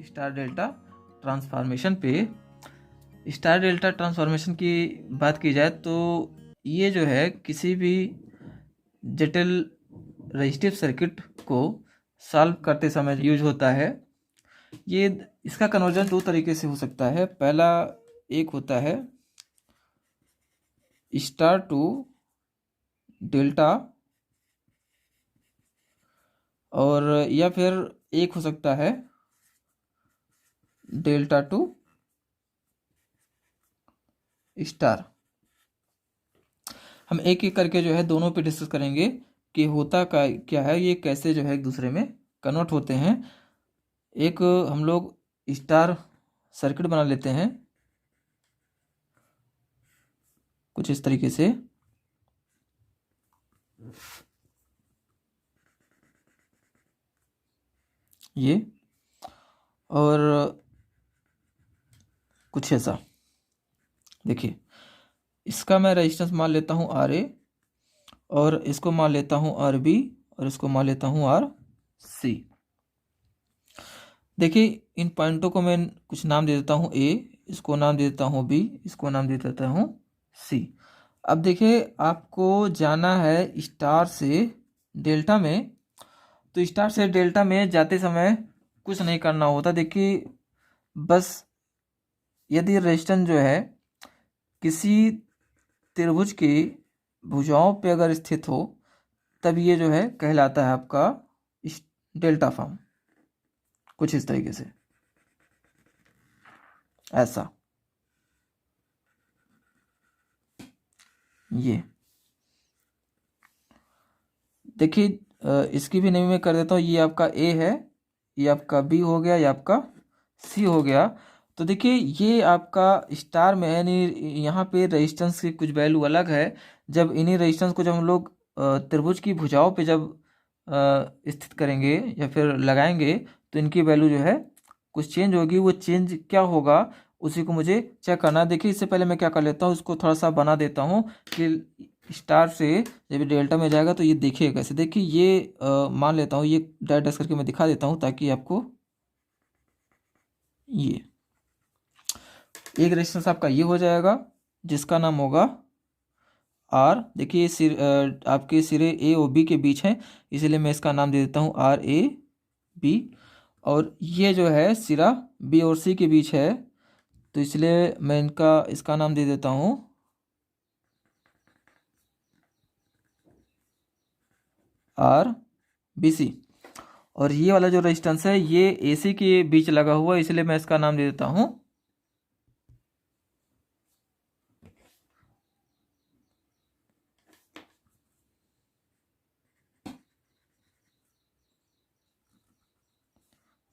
Star delta transformation पे। Star delta transformation की बात की जाए तो ये जो है किसी भी जटिल रजिस्टिव सर्किट को सॉल्व करते समय यूज होता है। ये इसका कन्वर्जन दो तरीके से हो सकता है। पहला एक होता है स्टार टू डेल्टा, और या फिर एक हो सकता है डेल्टा टू स्टार। हम एक एक करके जो है दोनों पे डिस्कस करेंगे कि होता क्या है, ये कैसे जो है एक दूसरे में कन्वर्ट होते हैं। एक हम लोग स्टार सर्किट बना लेते हैं कुछ इस तरीके से। ये और कुछ ऐसा देखिए, इसका मैं रेजिस्टेंस मान लेता हूँ RA, और इसको मान लेता हूँ RB, और इसको मान लेता हूँ RC। देखिए इन पॉइंटों को मैं कुछ नाम दे देता हूँ A, इसको नाम दे देता हूँ B, इसको नाम दे देता हूँ C। अब देखिए आपको जाना है स्टार से डेल्टा में, तो स्टार से डेल्टा में जाते समय कुछ नहीं करना होता। देखिए बस यदि रेजिस्टेंस जो है किसी त्रिभुज की भुजाओं पे अगर स्थित हो तब ये जो है कहलाता है आपका डेल्टा फॉर्म, कुछ इस तरीके से ऐसा। ये देखिए इसकी भी नहीं मैं कर देता हूँ। ये आपका A है, ये आपका B हो गया, ये आपका C हो गया। तो देखिए ये आपका स्टार में है, यानी यहाँ पे रेजिस्टेंस की कुछ वैल्यू अलग है। जब इन्हीं रेजिस्टेंस को जब हम लोग त्रिभुज की भुजाओं पे जब स्थित करेंगे या फिर लगाएंगे तो इनकी वैल्यू जो है कुछ चेंज होगी। वो चेंज क्या होगा उसी को मुझे चेक करना। देखिए इससे पहले मैं क्या कर लेता हूँ, उसको थोड़ा सा बना देता हूँ कि स्टार से जब डेल्टा में जाएगा तो ये देखिए कैसे। देखिए ये मान लेता हूँ, ये डायरेक्ट करके मैं दिखा देता हूँ ताकि आपको ये एक रेजिस्टेंस आपका ये हो जाएगा जिसका नाम होगा R। देखिए आपके सिरे A और B के बीच है, इसलिए मैं इसका नाम दे देता हूँ RAB। और ये जो है सिरा B और C के बीच है, तो इसलिए मैं इसका नाम दे देता हूँ RBC। और ये वाला जो रेजिस्टेंस है ये AC के बीच लगा हुआ है, इसलिए मैं इसका नाम दे देता हूँ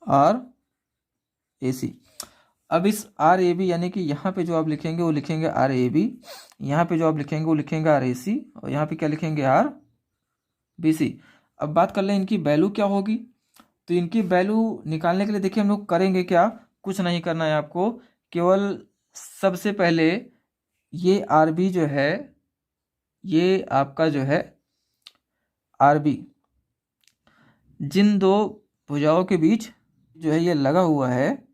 RAC। अब इस RAB यानी कि यहाँ पे जो आप लिखेंगे वो लिखेंगे RAB, यहाँ पे जो आप लिखेंगे वो लिखेंगे RAC, और यहाँ पे क्या लिखेंगे RBC। अब बात कर लें इनकी वैल्यू क्या होगी। तो इनकी वैल्यू निकालने के लिए देखिए हम लोग करेंगे क्या, कुछ नहीं करना है आपको। केवल सबसे पहले ये RB जो है, ये आपका जो है RB जिन दो भुजाओं के बीच जो है ये लगा हुआ है,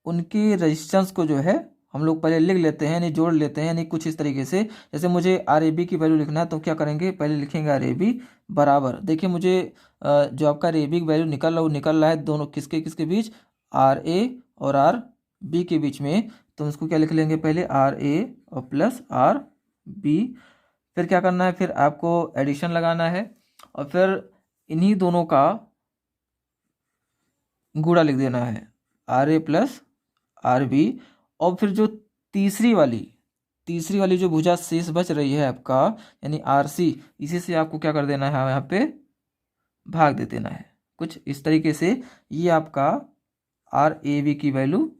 उनकी रेजिस्टेंस को जो है हम लोग पहले लिख लेते हैं, यानी जोड़ लेते हैं, यानी कुछ इस तरीके से। जैसे मुझे RAB की वैल्यू लिखना है तो क्या करेंगे, पहले लिखेंगे RAB बराबर। देखिए मुझे जो आपका RAB की वैल्यू निकल रहा है वो निकल रहा है दोनों किसके किसके बीच, RA और RB के बीच में। तो उसको क्या लिख लेंगे, पहले RA और प्लस RB। फिर क्या करना है, फिर आपको एडिशन लगाना है और फिर इन्हीं दोनों का गुणा लिख देना है, RA प्लस RB। और फिर जो तीसरी वाली जो भुजा शेष बच रही है आपका यानी RC, इसी से आपको क्या कर देना है, यहाँ पे भाग दे देना है। कुछ इस तरीके से ये आपका RAB की वैल्यू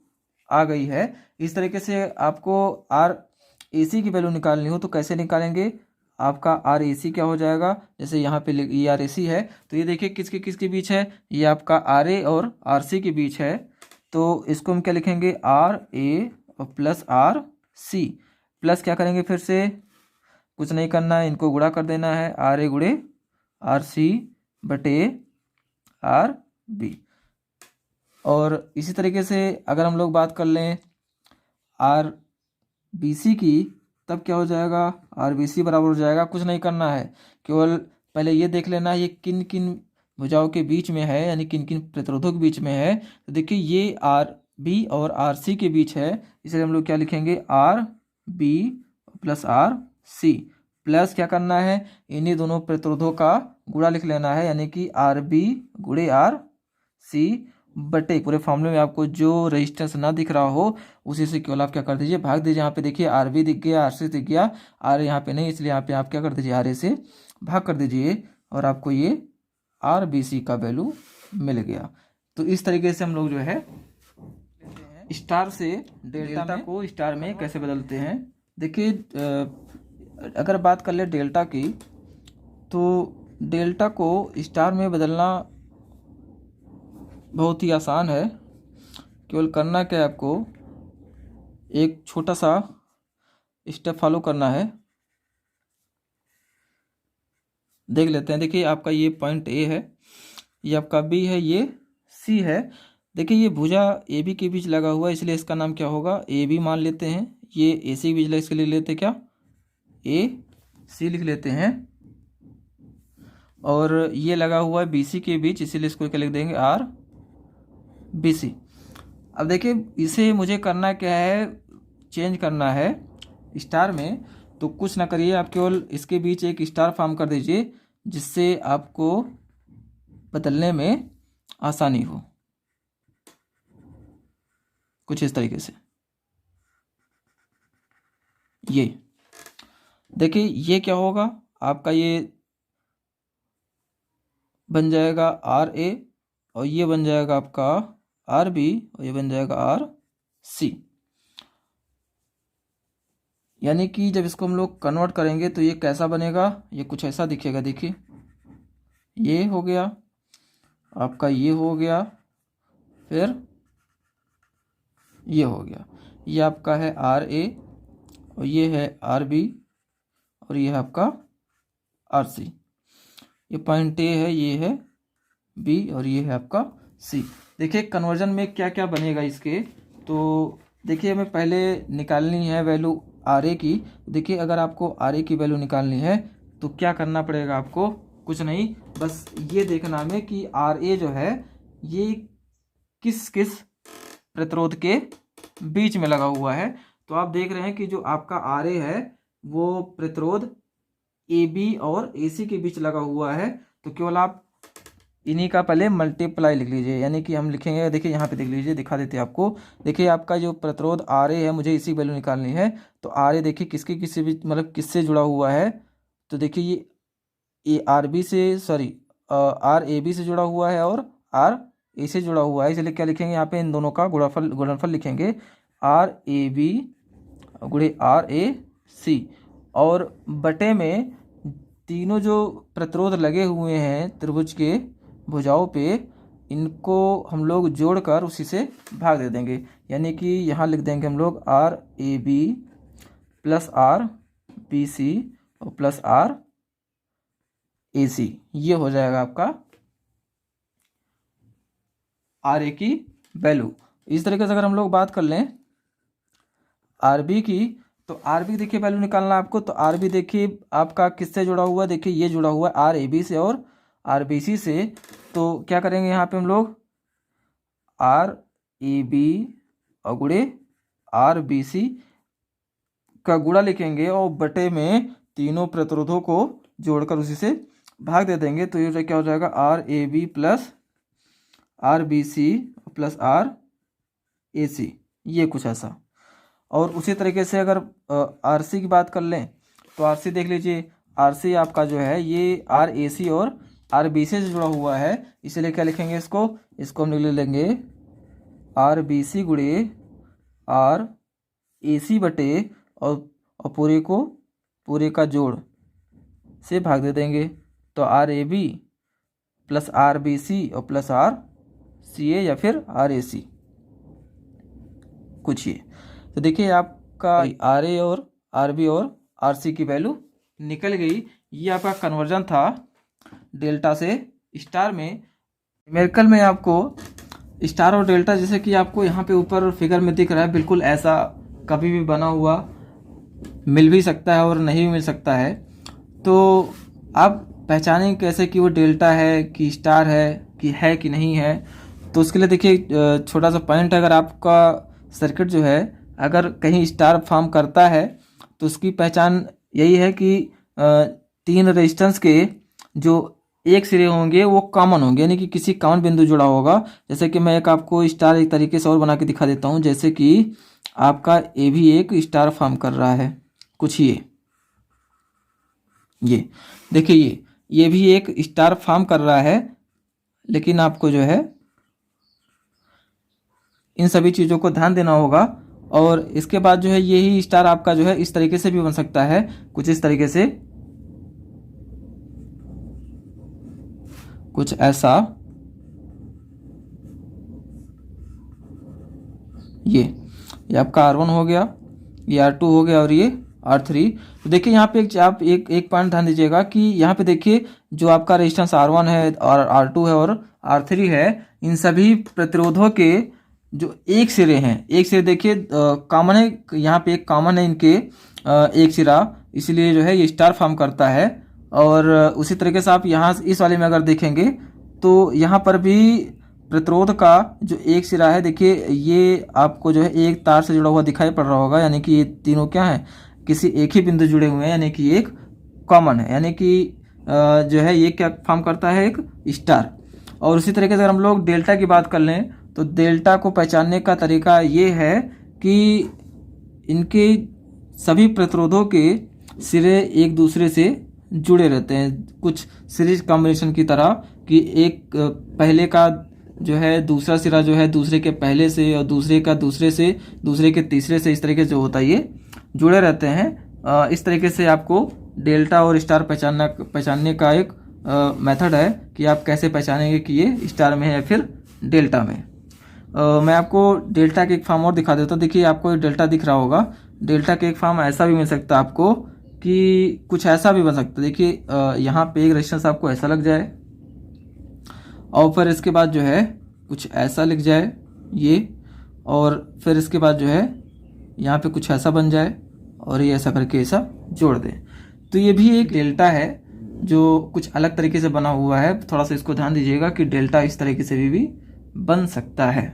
आ गई है। इस तरीके से आपको RAC की वैल्यू निकालनी हो तो कैसे निकालेंगे, आपका RAC क्या हो जाएगा, जैसे यहाँ पे ये RAC है तो ये देखिए किसके किसके बीच है, ये आपका RA और RC के बीच है। तो इसको हम क्या लिखेंगे, RA और प्लस RC, प्लस क्या करेंगे, फिर से कुछ नहीं करना है, इनको गुणा कर देना है, RA गुणे RC बटे RB। और इसी तरीके से अगर हम लोग बात कर लें आर बी सी की, तब क्या हो जाएगा, आर बी सी बराबर हो जाएगा, कुछ नहीं करना है, केवल पहले ये देख लेना है ये किन किन भुजाओं के बीच में है, यानी किन किन प्रतिरोधों के बीच में है। तो देखिए ये आर बी और आर सी के बीच है, इसलिए हम लोग क्या लिखेंगे, R B plus R C, plus क्या करना है, इन्हीं दोनों प्रतिरोधों का गुणा लिख लेना है, यानी कि आर बी गुणे आर सी बटे पूरे फॉर्मूले में आपको जो रेजिस्टेंस ना दिख रहा हो उसी से केवल आप क्या कर दीजिए, भाग दीजिए। यहाँ पे देखिए आर बी दिख गया, आर सी दिख गया, आर यहाँ पे नहीं, इसलिए यहाँ पे आप क्या कर दीजिए, आर ए से भाग कर दीजिए और आपको ये आर बी सी का वैल्यू मिल गया। तो इस तरीके से हम लोग जो है स्टार से डेल्टा को स्टार में कैसे बदलते हैं। देखिए अगर बात कर ले डेल्टा की, तो डेल्टा को स्टार में बदलना बहुत ही आसान है, केवल करना क्या है, आपको एक छोटा सा स्टेप फॉलो करना है। देख लेते हैं, देखिए आपका ये पॉइंट ए है, ये आपका बी है, ये सी है। देखिए ये भुजा ए बी के बीच लगा हुआ है, इसलिए इसका नाम क्या होगा, ए बी मान लेते हैं। ये ए सी के बीच लगा, इसके लिए लेते क्या, ए सी लिख लेते हैं। और ये लगा हुआ है बी सी के बीच, इसीलिए इसको क्या लिख देंगे, आर बी सी। अब देखिए इसे मुझे करना क्या है, चेंज करना है स्टार में, तो कुछ ना करिए, आप केवल इसके बीच एक स्टार फॉर्म कर दीजिए, जिससे आपको बदलने में आसानी हो, कुछ इस तरीके से। ये देखिए ये क्या होगा, आपका ये बन जाएगा आर ए, और ये बन जाएगा आपका आर बी, और ये बन जाएगा आर सी। यानी कि जब इसको हम लोग कन्वर्ट करेंगे तो ये कैसा बनेगा, ये कुछ ऐसा दिखेगा। देखिए ये हो गया आपका, ये हो गया, फिर ये हो गया, ये आपका है आर ए, और ये है आर बी, और ये है आपका आर सी। ये पॉइंट ए है, ये है बी, और ये है आपका सी। देखिए कन्वर्जन में क्या क्या बनेगा इसके, तो देखिए हमें पहले निकालनी है वैल्यू आर ए की। देखिए अगर आपको आर ए की वैल्यू निकालनी है तो क्या करना पड़ेगा आपको, कुछ नहीं, बस ये देखना में कि आर ए जो है ये किस किस प्रतिरोध के बीच में लगा हुआ है। तो आप देख रहे हैं कि जो आपका आर ए है वो प्रतिरोध ए बी और ए सी के बीच लगा हुआ है, तो केवल आप इन्हीं का पहले मल्टीप्लाई लिख लीजिए, यानी कि हम लिखेंगे, देखिए यहाँ पे देख लीजिए, दिखा देते हैं आपको। देखिए आपका जो प्रतिरोध आर ए है, मुझे इसी वैल्यू निकालनी है, तो आर ए देखिए किसके किससे भी मतलब किससे जुड़ा हुआ है, तो देखिए ये आर बी से, सॉरी आर ए बी से जुड़ा हुआ है और आर ए से जुड़ा हुआ है, इसलिए क्या लिखेंगे यहाँ पे, इन दोनों का गुणनफल लिखेंगे, आर ए बी गुणे आर ए सी, और बटे में तीनों जो प्रतिरोध लगे हुए हैं त्रिभुज के भुजाओं पे, इनको हम लोग जोड़कर उसी से भाग दे देंगे, यानी कि यहाँ लिख देंगे हम लोग R A B plus R B C और प्लस आर ए सी। ये हो जाएगा आपका आर ए की वैल्यू। इस तरीके से अगर हम लोग बात कर लें आर बी की, तो आर बी देखिए वैल्यू निकालना आपको, तो आर बी देखिए आपका किससे जुड़ा हुआ है, देखिए ये जुड़ा हुआ है आर ए बी से और आर बी सी से। तो क्या करेंगे यहाँ पे हम लोग, आर ए बी और गुणे आर बी सी का गुणा लिखेंगे और बटे में तीनों प्रतिरोधों को जोड़कर उसी से भाग दे देंगे, तो ये क्या हो जाएगा, R A B plus R B C plus R A C, ये कुछ ऐसा। और उसी तरीके से अगर आर सी की बात कर लें, तो आर सी देख लीजिए, आर सी आपका जो है ये आर ए सी और आर बी सी से जुड़ा हुआ है, इसीलिए क्या लिखेंगे, इसको हम लिख लेंगे आर बी सी गुणे आर ए सी बटे और पूरे का जोड़ से भाग दे देंगे, तो R A B plus R B C और प्लस आर सी ए या फिर आर ए सी कुछ ये। तो देखिए आपका आर ए और आर बी और आर सी की वैल्यू निकल गई। ये आपका कन्वर्जन था डेल्टा से स्टार में। न्यूमेरिकल में आपको स्टार और डेल्टा जैसे कि आपको यहाँ पे ऊपर फिगर में दिख रहा है, बिल्कुल ऐसा कभी भी बना हुआ मिल भी सकता है और नहीं भी मिल सकता है। तो आप पहचानें कैसे कि वो डेल्टा है कि स्टार है कि नहीं है। तो उसके लिए देखिए छोटा सा पॉइंट है, अगर आपका सर्किट जो है अगर कहीं स्टार फॉर्म करता है तो उसकी पहचान यही है कि 3 रेजिस्टेंस के जो एक सिरे होंगे वो कॉमन होंगे, यानी कि किसी कॉमन बिंदु जुड़ा होगा। जैसे कि मैं आपको स्टार एक तरीके से और बना के दिखा देता हूँ। जैसे कि आपका ए भी एक स्टार फॉर्म कर रहा है, कुछ ये देखिए ये भी एक स्टार फॉर्म कर रहा है, लेकिन आपको जो है इन सभी चीज़ों को ध्यान देना होगा। और इसके बाद जो है यही स्टार आपका जो है इस तरीके से भी बन सकता है, कुछ इस तरीके से, कुछ ऐसा, ये आपका R1 हो गया, ये R2 हो गया और ये R3। तो देखिए यहाँ पे आप एक पॉइंट ध्यान दीजिएगा कि यहाँ पे देखिए जो आपका रेजिस्टेंस R1 है और R2 है और R3 है, इन सभी प्रतिरोधों के जो एक सिरे हैं, एक सिरे देखिए कॉमन है, यहाँ पे एक कॉमन है इनके एक सिरा, इसलिए जो है ये स्टार फॉर्म करता है। और उसी तरीके से आप यहाँ इस वाले में अगर देखेंगे तो यहाँ पर भी प्रतिरोध का जो एक सिरा है, देखिए ये आपको जो है एक तार से जुड़ा हुआ दिखाई पड़ रहा होगा, यानी कि ये तीनों क्या है, किसी एक ही बिंदु जुड़े हुए हैं, यानी कि एक कॉमन है, यानी कि जो है ये क्या फॉर्म करता है, एक स्टार। और उसी तरीके से अगर हम लोग डेल्टा की बात कर लें तो डेल्टा को पहचानने का तरीका ये है कि इनके सभी प्रतिरोधों के सिरे एक दूसरे से जुड़े रहते हैं, कुछ सीरीज कॉम्बिनेशन की तरह, कि एक पहले का जो है दूसरा सिरा जो है दूसरे के पहले से, और दूसरे का दूसरे से, दूसरे के तीसरे से, इस तरीके से जो होता है ये जुड़े रहते हैं। इस तरीके से आपको डेल्टा और स्टार पहचानने का एक मेथड है कि आप कैसे पहचानेंगे कि ये स्टार में है या फिर डेल्टा में। मैं आपको डेल्टा के एक फॉर्म और दिखा देता हूँ। देखिए आपको एक डेल्टा दिख रहा होगा, डेल्टा के एक फॉर्म ऐसा भी मिल सकता है आपको, कि कुछ ऐसा भी बन सकता है। देखिए यहाँ पे एक रेजिस्टेंस आपको ऐसा लग जाए और फिर इसके बाद जो है कुछ ऐसा लिख जाए ये, और फिर इसके बाद जो है यहाँ पे कुछ ऐसा बन जाए और ये ऐसा करके ऐसा जोड़ दें। तो ये भी एक डेल्टा है जो कुछ अलग तरीके से बना हुआ है। थोड़ा सा इसको ध्यान दीजिएगा कि डेल्टा इस तरीके से भी बन सकता है।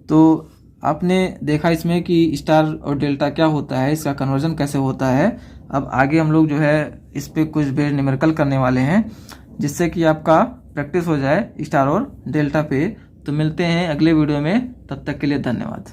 तो आपने देखा इसमें कि स्टार और डेल्टा क्या होता है, इसका कन्वर्जन कैसे होता है। अब आगे हम लोग जो है इस पे कुछ बेस न्यूमेरिकल करने वाले हैं, जिससे कि आपका प्रैक्टिस हो जाए स्टार और डेल्टा पे। तो मिलते हैं अगले वीडियो में, तब तक के लिए धन्यवाद।